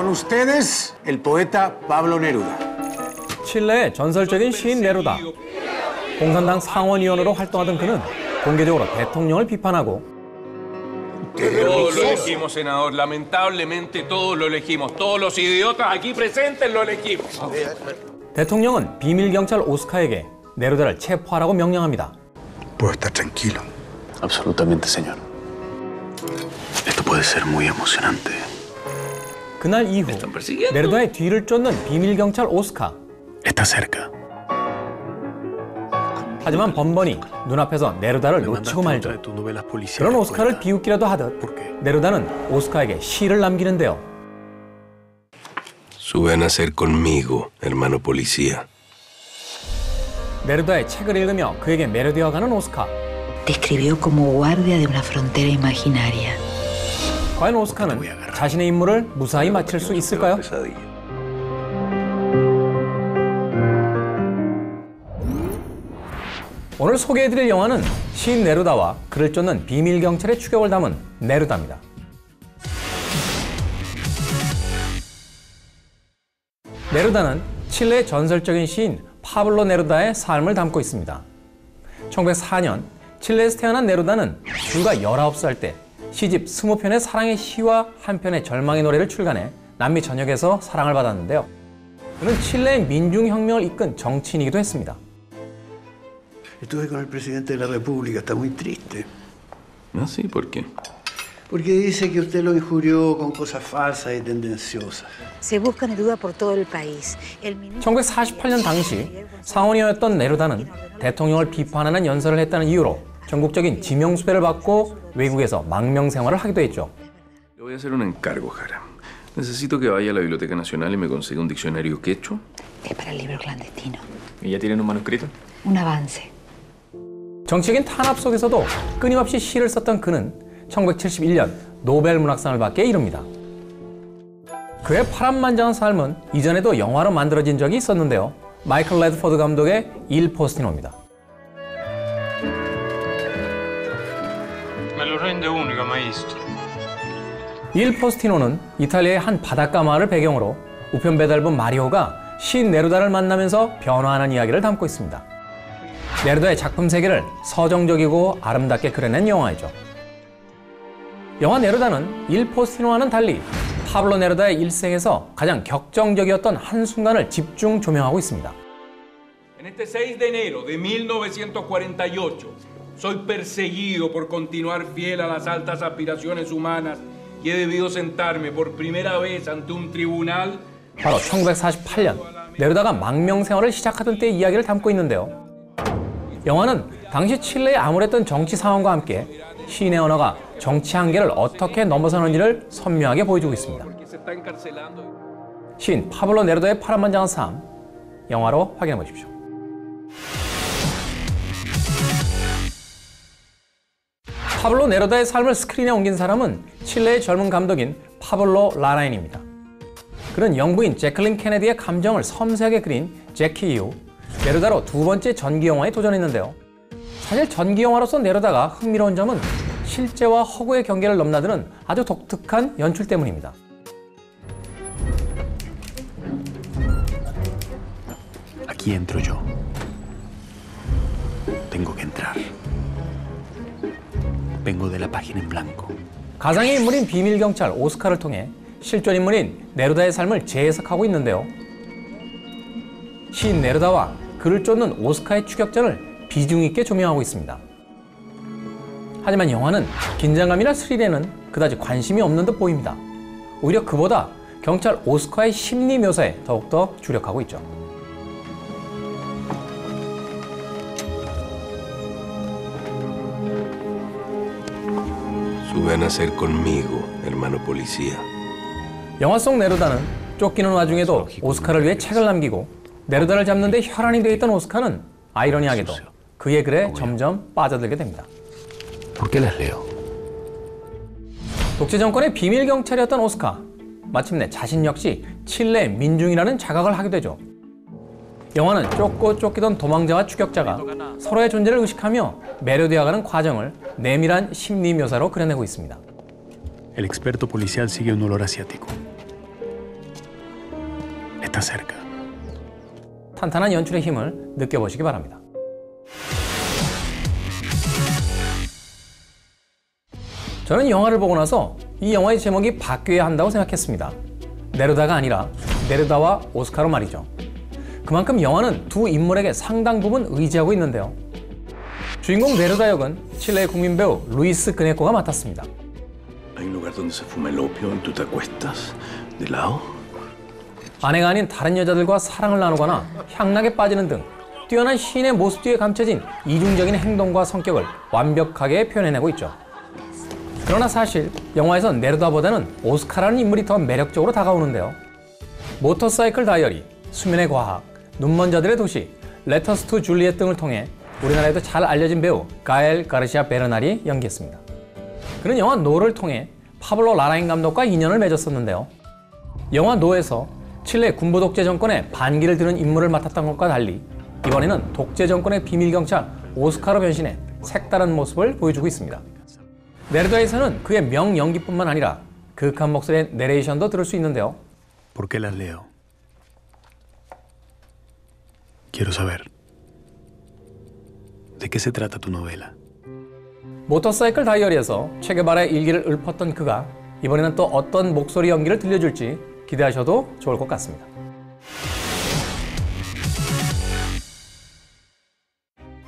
Con ustedes, el poeta Pablo Neruda. 칠레의 전설적인 시인 네루다. 공산당 상원의원으로 활동하던 그는 공개적으로 대통령을 비판하고 Todos lo elegimos, senador. Lamentablemente todos lo elegimos. Todos los idiotas aquí presentes lo elegimos. 대통령은 비밀경찰 오스카에게 네루다를 체포하라고 명령합니다. Puedo estar tranquilo. Absolutamente, señor. Esto puede ser muy emocionante. 그날 이후 네루다의 뒤를 쫓는 비밀경찰 오스카. Está cerca. 하지만 번번이 눈앞에서 네루다를 놓치고 말죠. 그런 오스카를 비웃기라도 하듯 네루다는 오스카에게 시를 남기는데요. Sube a nacer conmigo, hermano policía. 네루다의 책을 읽으며 그에게 매료되어가는 오스카. Describió como guardia de una frontera imaginaria. 과연 오스카는 자신의 임무를 무사히 마칠 수 있을까요? 오늘 소개해드릴 영화는 시인 네루다와 그를 쫓는 비밀경찰의 추격을 담은 네루다입니다. 네루다는 칠레의 전설적인 시인 파블로 네루다의 삶을 담고 있습니다. 1904년 칠레에서 태어난 네루다는 불과 19살 때 시집 20편의 사랑의 시와 한 편의 절망의 노래를 출간해 남미 전역에서 사랑을 받았는데요. 그는 칠레의 민중혁명을 이끈 정치인이기도 했습니다. Estuve con el presidente de la República, está muy triste. ¿Ah, sí? ¿Por qué? Porque dice que usted lo injurió con cosas falsas y tendenciosas. Se busca Neruda por todo el país. 1948년 당시 상원의원이었던 네루다는 대통령을 비판하는 연설을 했다는 이유로 전국적인 지명수배를 받고 외국에서 망명 생활을 하기도 했죠. Le voy a hacer un encargo, Jara. Necesito que vaya a la Biblioteca Nacional y me consiga un diccionario quechua. Es para el libro clandestino. ¿Y ya tienen un manuscrito? Un avance. 정치적인 탄압 속에서도 끊임없이 시를 썼던 그는 1971년 노벨 문학상을 받게 이릅니다. 그의 파란만장한 삶은 이전에도 영화로 만들어진 적이 있었는데요. 마이클 레드포드 감독의 일 포스티노입니다. 일 포스티노는 이탈리아의 한 바닷가 마을을 배경으로 우편 배달부 마리오가 시인 네루다를 만나면서 변화하는 이야기를 담고 있습니다. 네루다의 작품 세계를 서정적이고 아름답게 그려낸 영화이죠. 영화 네루다는 일 포스티노와는 달리 파블로 네루다의 일생에서 가장 격정적이었던 한순간을 집중 조명하고 있습니다. En este 6 de enero de 1948, soy perseguido por continuar fiel a las altas aspiraciones humanas y he debido sentarme por primera vez ante un tribunal. 바로 1948년 네루다가 망명 생활을 시작하던 때의 이야기를 담고 있는데요. 영화는 당시 칠레의 암울했던 정치 상황과 함께 시인의 언어가 정치 한계를 어떻게 넘어서는지를 선명하게 보여주고 있습니다. 시인 파블로 네루다의 파란만장한 삶, 영화로 확인해 보십시오. 파블로 네루다의 삶을 스크린에 옮긴 사람은 칠레의 젊은 감독인 파블로 라라인입니다. 그는 영부인 제클린 케네디의 감정을 섬세하게 그린 제키 이후 네루다로 두 번째 전기영화에 도전했는데요. 사실 전기영화로서 네루다가 흥미로운 점은 실제와 허구의 경계를 넘나드는 아주 독특한 연출 때문입니다. Aquí entro yo. Tengo que entrar. Vengo de la página en blanco. 가상의 인물인 비밀경찰 오스카를 통해 실존 인물인 네루다의 삶을 재해석하고 있는데요. 시인 네루다와 그를 쫓는 오스카의 추격전을 비중 있게 조명하고 있습니다. 하지만 영화는 긴장감이나 스릴에는 그다지 관심이 없는 듯 보입니다. 오히려 그보다 경찰 오스카의 심리 묘사에 더욱더 주력하고 있죠. Sube a nacer conmigo, hermano policía. 영화 속 네루다는 쫓기는 와중에도 오스카를 위해 책을 남기고 네루다를 잡는 데 혈안이 되어 있던 오스카는 아이러니하게도 그의 글에 점점 빠져들게 됩니다. ¿Por qué las leo? 독재 정권의 비밀 경찰이었던 오스카, 마침내 자신 역시 칠레 민중이라는 자각을 하게 되죠. 영화는 쫓고 쫓기던 도망자와 추격자가 서로의 존재를 의식하며 매료되어가는 과정을 내밀한 심리 묘사로 그려내고 있습니다. El experto policial sigue un olor asiático. Está cerca. 탄탄한 연출의 힘을 느껴보시기 바랍니다. 저는 영화를 보고 나서 이 영화의 제목이 바뀌어야 한다고 생각했습니다. 네루다가 아니라 네루다와 오스카로 말이죠. 그만큼 영화는 두 인물에게 상당 부분 의지하고 있는데요. 주인공 네루다 역은 칠레의 국민 배우 루이스 그네코가 맡았습니다. Hay un lugar donde se fuma el opio y tú te acuestas de lado. 아내가 아닌 다른 여자들과 사랑을 나누거나 향락에 빠지는 등 뛰어난 시인의 모습 뒤에 감춰진 이중적인 행동과 성격을 완벽하게 표현해내고 있죠. 그러나 사실 영화에서 네루다보다는 오스카라는 인물이 더 매력적으로 다가오는데요. 모터사이클 다이어리, 수면의 과학, 눈먼 자들의 도시, 레터스 투 줄리엣 등을 통해 우리나라에도 잘 알려진 배우 가엘 가르시아 베르날이 연기했습니다. 그는 영화 노를 통해 파블로 라라인 감독과 인연을 맺었었는데요. 영화 노에서 칠레 군부 독재 정권의 반기를 드는 임무를 맡았던 것과 달리 이번에는 독재 정권의 비밀 경찰 오스카로 변신해 색다른 모습을 보여주고 있습니다. 네루다에서는 그의 명연기뿐만 아니라 그윽한 목소리의 내레이션도 들을 수 있는데요. ¿Por qué las leo? Quiero saber. ¿De qué se trata tu novela? 모터사이클 다이어리에서 체게바라의 일기를 읊었던 그가 이번에는 또 어떤 목소리 연기를 들려줄지 기대하셔도 좋을 것 같습니다.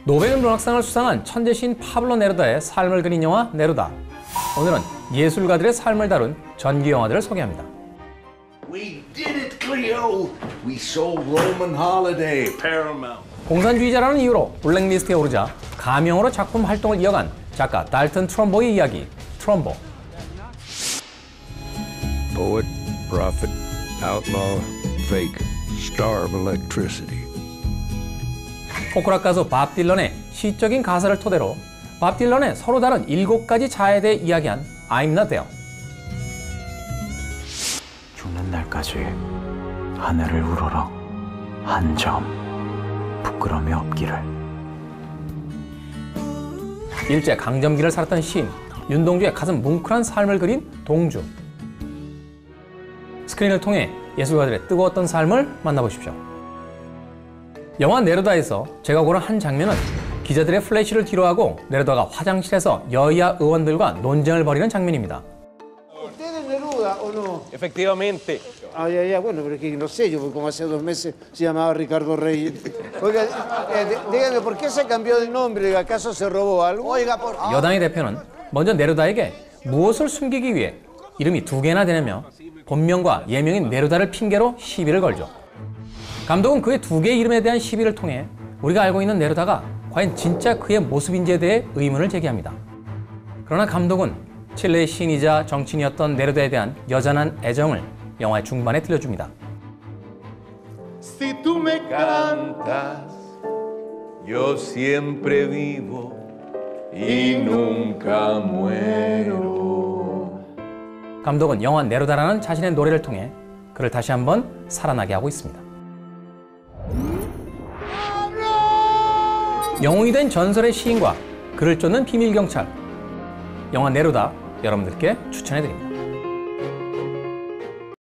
노벨 문학상을 수상한 천재 시인 파블로 네루다의 삶을 그린 영화 네루다. 오늘은 예술가들의 삶을 다룬 전기 영화들을 소개합니다. We did it, Cleo. We sold Roman Holiday, Paramount. 공산주의자라는 이유로 블랙리스트에 오르자 가명으로 작품 활동을 이어간 작가 달튼 트럼보의 이야기, 트럼보. Poet, prophet, outlaw, fake, star of electricity. 포크락 가수 밥 딜런의 시적인 가사를 토대로 밥 딜런의 서로 다른 7가지 자아에 대해 이야기한 I'm Not There. 죽는 날까지 하늘을 우러러 한 점 부끄러움이 없기를. 일제 강점기를 살았던 시인 윤동주의 가슴 뭉클한 삶을 그린 동주. 스크린을 통해 예술가들의 뜨거웠던 삶을 만나보십시오. 영화 네루다에서 제가 고른 한 장면은 기자들의 플래시를 뒤로하고 네루다가 화장실에서 여야 의원들과 논쟁을 벌이는 장면입니다. ¿Usted es Neruda o no? Efectivamente. Ah, ya, bueno, pero es que no sé, yo como hace 2 meses se llamaba Ricardo Reyes. Oiga, dígame, ¿por qué se cambió de nombre? ¿Acaso se robó algo? Oiga, por... 여당의 대표는 먼저 네루다에게 무엇을 숨기기 위해 이름이 2개나 되냐며 본명과 예명인 네루다를 핑계로 시비를 걸죠. 감독은 그의 2개 이름에 대한 시비를 통해 우리가 알고 있는 네루다가 과연 진짜 그의 모습인지에 대해 의문을 제기합니다. 그러나 감독은 칠레의 시인이자 정치인이었던 네루다에 대한 여전한 애정을 영화의 중반에 들려줍니다. Si tú me cantas, yo siempre vivo y nunca muero. 감독은 영화 네루다라는 자신의 노래를 통해 그를 다시 한번 살아나게 하고 있습니다. 영웅이 된 전설의 시인과 그를 쫓는 비밀 경찰. 영화 네루다 여러분들께 추천해드립니다.